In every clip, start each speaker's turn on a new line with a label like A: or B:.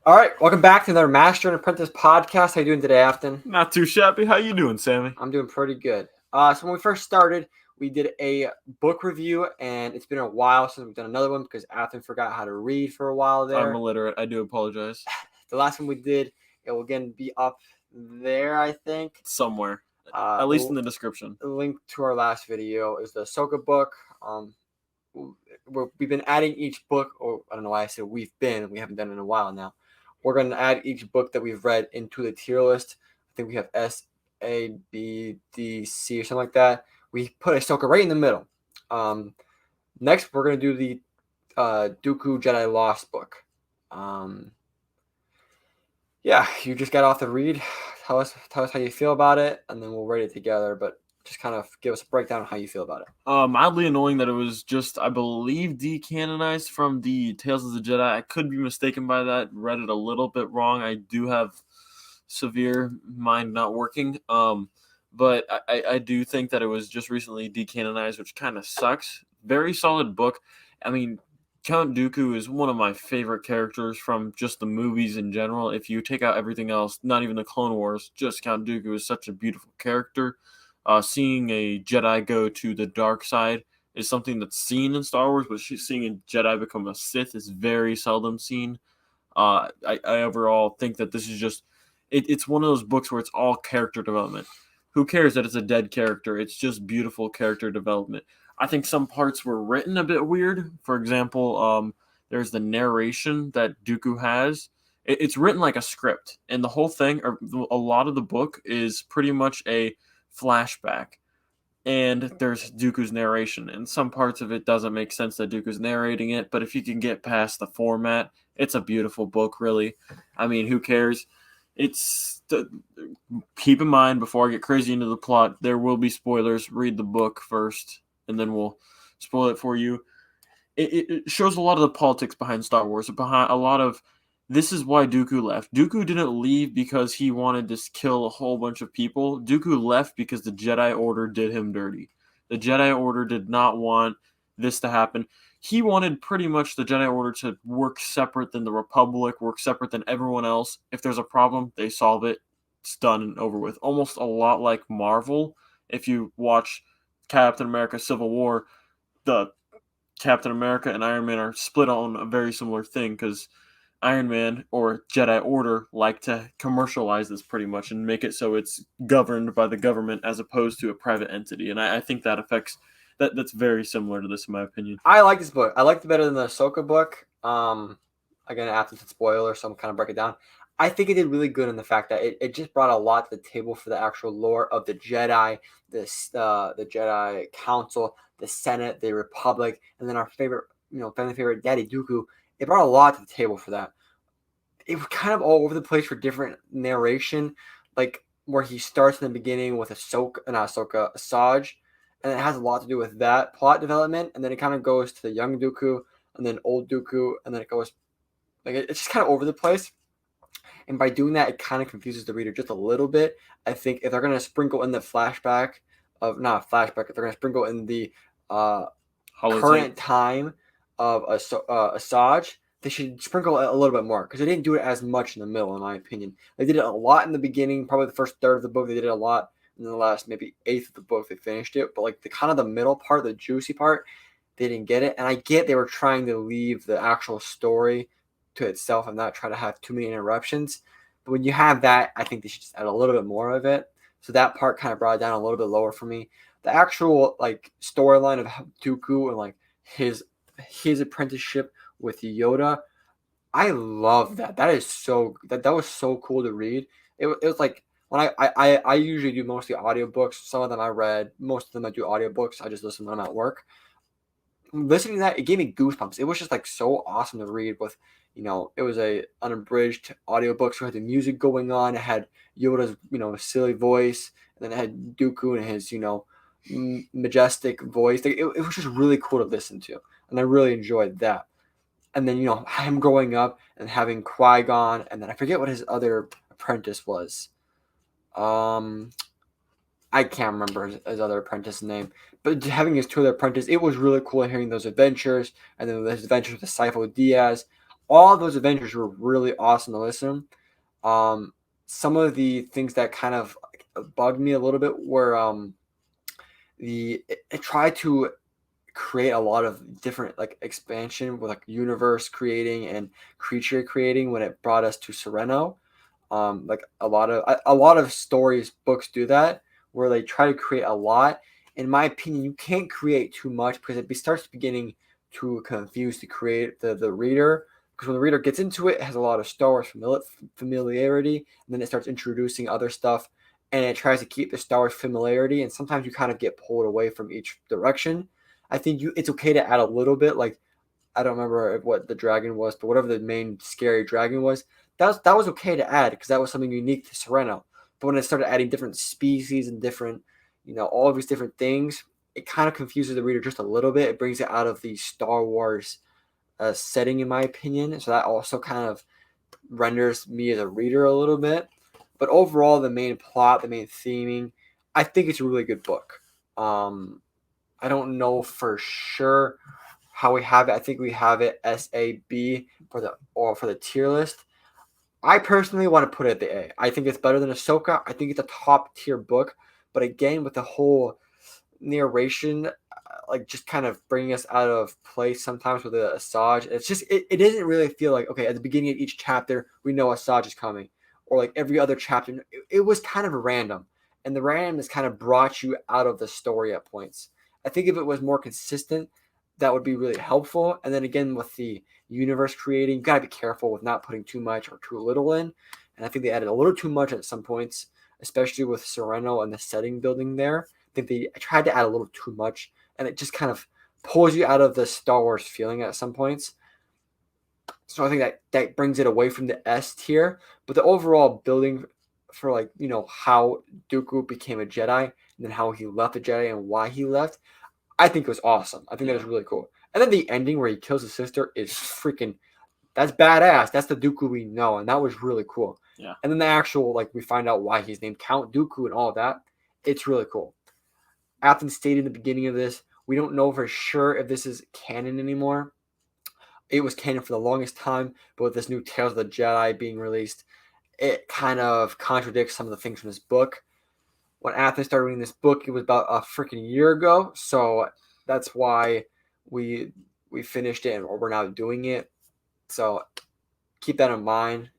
A: All right, welcome back to another Master and Apprentice podcast. How you doing today, Afton?
B: Not too shabby. How you doing, Sammy?
A: I'm doing pretty good. So when we first started, we did a book review, and it's been a while since we've done another one because Afton forgot how to read for a while there.
B: I'm illiterate. I do apologize.
A: The last one we did, it will again be up there, I think.
B: Somewhere. At least in the description.
A: The link to our last video is the Ahsoka book. We've been adding each book, or I don't know why I said we haven't done it in a while now. We're going to add each book that we've read into the tier list. I think we have S, A, B, D, C, or something like that. We put Ahsoka right in the middle. Next, we're going to do the Dooku Jedi Lost book. Yeah, you just got off the read. Tell us how you feel about it, and then we'll rate it together. But just kind of give us a breakdown of how you feel about it.
B: Mildly annoying that it was just, I believe, decanonized from the Tales of the Jedi. I could be mistaken by that. Read it a little bit wrong. I do have severe mind not working. But I do think that it was just recently decanonized, which kind of sucks. Very solid book. I mean, Count Dooku is one of my favorite characters from just the movies in general. If you take out everything else, not even the Clone Wars, just Count Dooku is such a beautiful character. Seeing a Jedi go to the dark side is something that's seen in Star Wars, but seeing a Jedi become a Sith is very seldom seen. I overall think that this is just, it's one of those books where it's all character development. Who cares that it's a dead character? It's just beautiful character development. I think some parts were written a bit weird. For example, there's the narration that Dooku has. It's written like a script, and the whole thing, or a lot of the book, is pretty much a flashback. And there's Dooku's narration, and some parts of it doesn't make sense that Dooku's narrating it, but if you can get past the format, it's a beautiful book, really. I mean, who cares? Keep in mind, before I get crazy into the plot, there will be spoilers. Read the book first, and then we'll spoil it for you. It shows a lot of the politics behind Star Wars, behind a lot of, this is why Dooku left. Dooku didn't leave because he wanted to kill a whole bunch of people. Dooku left because the Jedi Order did him dirty. The Jedi Order did not want this to happen. He wanted pretty much the Jedi Order to work separate than the Republic, work separate than everyone else. If there's a problem, they solve it. It's done and over with. Almost a lot like Marvel. If you watch Captain America Civil War, the Captain America and Iron Man are split on a very similar thing, because Iron Man or Jedi Order like to commercialize this pretty much and make it so it's governed by the government as opposed to a private entity. And I think that affects, that's very similar to this, in my opinion.
A: I like this book. I liked it better than the Ahsoka book. Again, after the spoiler, so I'm kind of break it down. I think it did really good in the fact that it just brought a lot to the table for the actual lore of the Jedi, the Jedi Council, the Senate, the Republic, and then our favorite, family favorite, Daddy Dooku. It brought a lot to the table for that. It was kind of all over the place for different narration, like where he starts in the beginning with Asajj, and it has a lot to do with that plot development, and then it kind of goes to the young Dooku, and then old Dooku, and then it goes, like, it's just kind of over the place. And by doing that, it kind of confuses the reader just a little bit. I think if they're going to sprinkle in the flashback of, not a flashback, if they're going to sprinkle in the current time of Asajj, they should sprinkle it a little bit more, because they didn't do it as much in the middle, in my opinion. They did it a lot in the beginning, probably the first third of the book. They did it a lot in the last maybe eighth of the book. They finished it, but like the kind of the middle part, the juicy part, they didn't get it. And I get they were trying to leave the actual story to itself and not try to have too many interruptions. But when you have that, I think they should just add a little bit more of it. So that part kind of brought it down a little bit lower for me. The actual like storyline of Dooku and like his apprenticeship with Yoda, I love that. That is that was so cool to read. It was like, when I usually do mostly audiobooks. Some of them I read, most of them I do audiobooks. I just listen when I'm at work. Listening to that, it gave me goosebumps. It was just like so awesome to read with, it was a unabridged audiobook, so it had the music going on. It had Yoda's, silly voice, and then it had Dooku and his, majestic voice. It was just really cool to listen to, and I really enjoyed that. And then, him growing up and having Qui-Gon, and then I forget what his other apprentice was. I can't remember his other apprentice's name, but having his two other apprentices, it was really cool hearing those adventures, and then his adventures with the Sifo Dyas. all those adventures were really awesome to listen. Um, some of the things that kind of bugged me a little bit were it tried to create a lot of different like expansion with like universe creating and creature creating when it brought us to Sereno. Like a lot of stories books do that where they try to create a lot. In my opinion, you can't create too much because it starts beginning to confuse the reader. Because when the reader gets into it, it has a lot of Star Wars familiarity, and then it starts introducing other stuff, and it tries to keep the Star Wars familiarity. And sometimes you kind of get pulled away from each direction. I think it's okay to add a little bit. Like I don't remember what the dragon was, but whatever the main scary dragon was, that was okay to add because that was something unique to Sereno. But when it started adding different species and different, all of these different things, it kind of confuses the reader just a little bit. It brings it out of the Star Wars setting, in my opinion. So that also kind of renders me as a reader a little bit. But overall, the main plot, the main theming, I think it's a really good book. I don't know for sure how we have it. I think we have it SAB for the tier list. I personally want to put it at the A. I think it's better than Ahsoka. I think it's a top tier book, but again, with the whole narration, like just kind of bringing us out of place sometimes with the Asajj. It's just it doesn't really feel like okay at the beginning of each chapter we know Asajj is coming, or like every other chapter. It was kind of random, and the randomness kind of brought you out of the story at points. I think if it was more consistent, that would be really helpful. And then again, with the universe creating, you gotta be careful with not putting too much or too little in. And I think they added a little too much at some points, especially with Sereno and the setting building there. I think they tried to add a little too much, and it just kind of pulls you out of the Star Wars feeling at some points. So I think that brings it away from the S tier. But the overall building for like how Dooku became a Jedi and then how he left the Jedi and why he left, I think it was awesome. I think that was really cool. And then the ending where he kills his sister is freaking that's badass. That's the Dooku we know, and that was really cool.
B: Yeah.
A: And then the actual like we find out why he's named Count Dooku and all of that. It's really cool. Athens stated in the beginning of this, we don't know for sure if this is canon anymore. It was canon for the longest time, but with this new Tales of the Jedi being released, it kind of contradicts some of the things from this book. When Athens started reading this book, it was about a freaking year ago, so that's why we finished it and we're now doing it. So keep that in mind.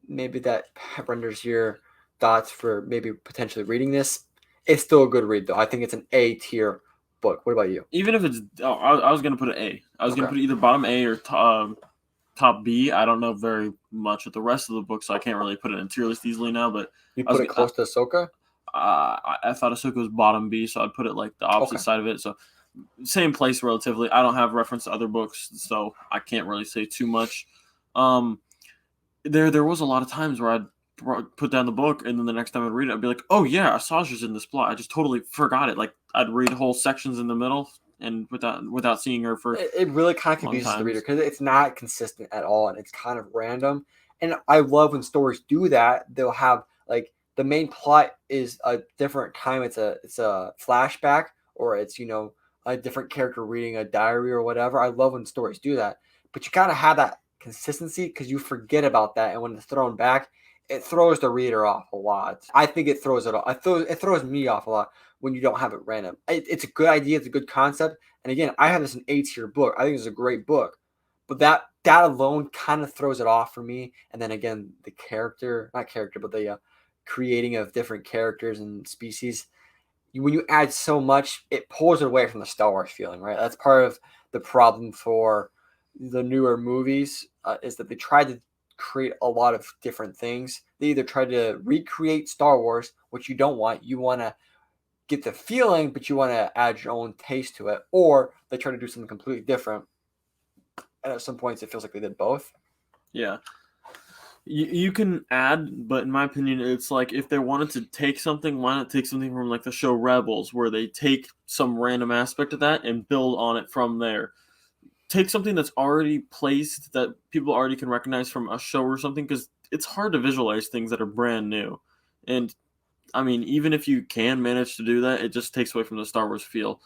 A: Maybe that renders your thoughts for maybe potentially reading this. It's still a good read though. I think it's an A tier book. What about you?
B: Even if it's, I was gonna put an A. I was gonna put either bottom A or top B. I don't know very much with the rest of the book, so I can't really put it in tier list easily now. But
A: you put it close to Ahsoka.
B: I thought Ahsoka was bottom B, so I'd put it like the opposite side of it. So same place relatively. I don't have reference to other books, so I can't really say too much. There was a lot of times where I'd put down the book, and then the next time I'd read it, I'd be like, "Oh yeah, Asajj is in this plot." I just totally forgot it. Like I'd read whole sections in the middle, and without seeing her for
A: it really kind of confuses the reader because it's not consistent at all, and it's kind of random. And I love when stories do that. They'll have like the main plot is a different time. It's a flashback, or it's a different character reading a diary or whatever. I love when stories do that, but you gotta have that consistency because you forget about that, and when it's thrown back, it throws the reader off a lot. I think it throws it off. It throws me off a lot when you don't have it random. It's a good idea. It's a good concept. And again, I have this an A tier book. I think it's a great book, but that alone kind of throws it off for me. And then again, the character, not character, but the creating of different characters and species. When you add so much, it pulls it away from the Star Wars feeling, right? That's part of the problem for the newer movies is that they try to create a lot of different things. They either try to recreate Star Wars, which you don't want. You want to get the feeling, but you want to add your own taste to it, or they try to do something completely different. And at some points, it feels like they did both.
B: Yeah. You can add, but in my opinion, it's like if they wanted to take something, why not take something from like the show Rebels, where they take some random aspect of that and build on it from there. Take something that's already placed that people already can recognize from a show or something, because it's hard to visualize things that are brand new. And I mean, even if you can manage to do that, it just takes away from the Star Wars feel.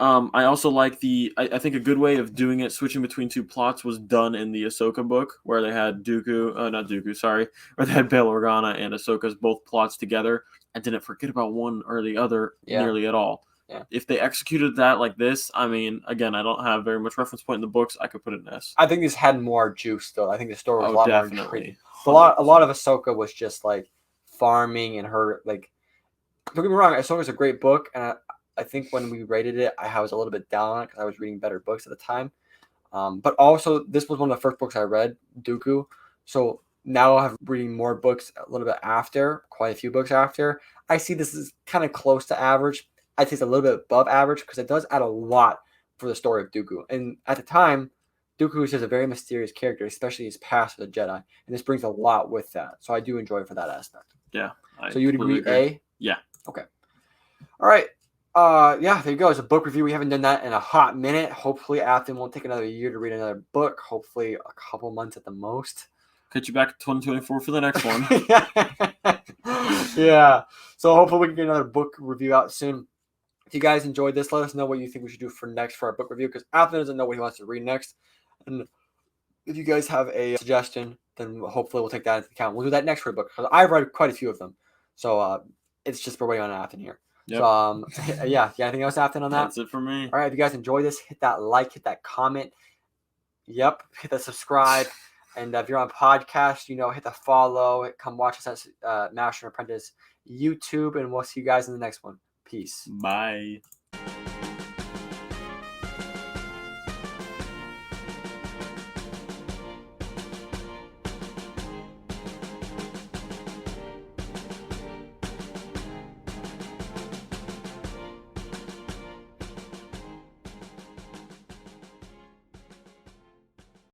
B: I also like I think a good way of doing it, switching between two plots, was done in the Ahsoka book, where they had not Dooku, sorry, where they had Bail Organa and Ahsoka's both plots together, and didn't forget about one or the other nearly at all.
A: Yeah.
B: If they executed that like this, I mean, again, I don't have very much reference point in the books. I could put it in S.
A: I think this had more juice, though. I think the story was a lot more intriguing. A
B: 100%.
A: lot of Ahsoka was just like farming and her like. Don't get me wrong, Ahsoka's a great book, and I think when we rated it, I was a little bit down on it because I was reading better books at the time. But also, this was one of the first books I read, Dooku. So now I have reading more books a little bit after, quite a few books after. I see this is kind of close to average. I'd say it's a little bit above average because it does add a lot for the story of Dooku. And at the time, Dooku is just a very mysterious character, especially his past as a Jedi. And this brings a lot with that. So I do enjoy it for that aspect.
B: Yeah.
A: So you would agree A?
B: Yeah.
A: Okay. All right. Yeah, there you go. It's a book review. We haven't done that in a hot minute. Hopefully, Athen won't take another year to read another book. Hopefully, a couple months at the most.
B: Catch you back in 2024 for the next one.
A: Yeah. So hopefully we can get another book review out soon. If you guys enjoyed this, let us know what you think we should do for next for our book review, because Athen doesn't know what he wants to read next. And if you guys have a suggestion, then hopefully we'll take that into account. We'll do that next for a book, because I've read quite a few of them. So it's just we're waiting on Athen here. Yep. So yeah, anything else, Athen, on that?
B: That's it for me.
A: All right, if you guys enjoyed this, hit that like, hit that comment. Yep, hit that subscribe. And if you're on podcast, hit the follow. Come watch us at Master and Apprentice YouTube, and we'll see you guys in the next one. Peace.
B: Bye.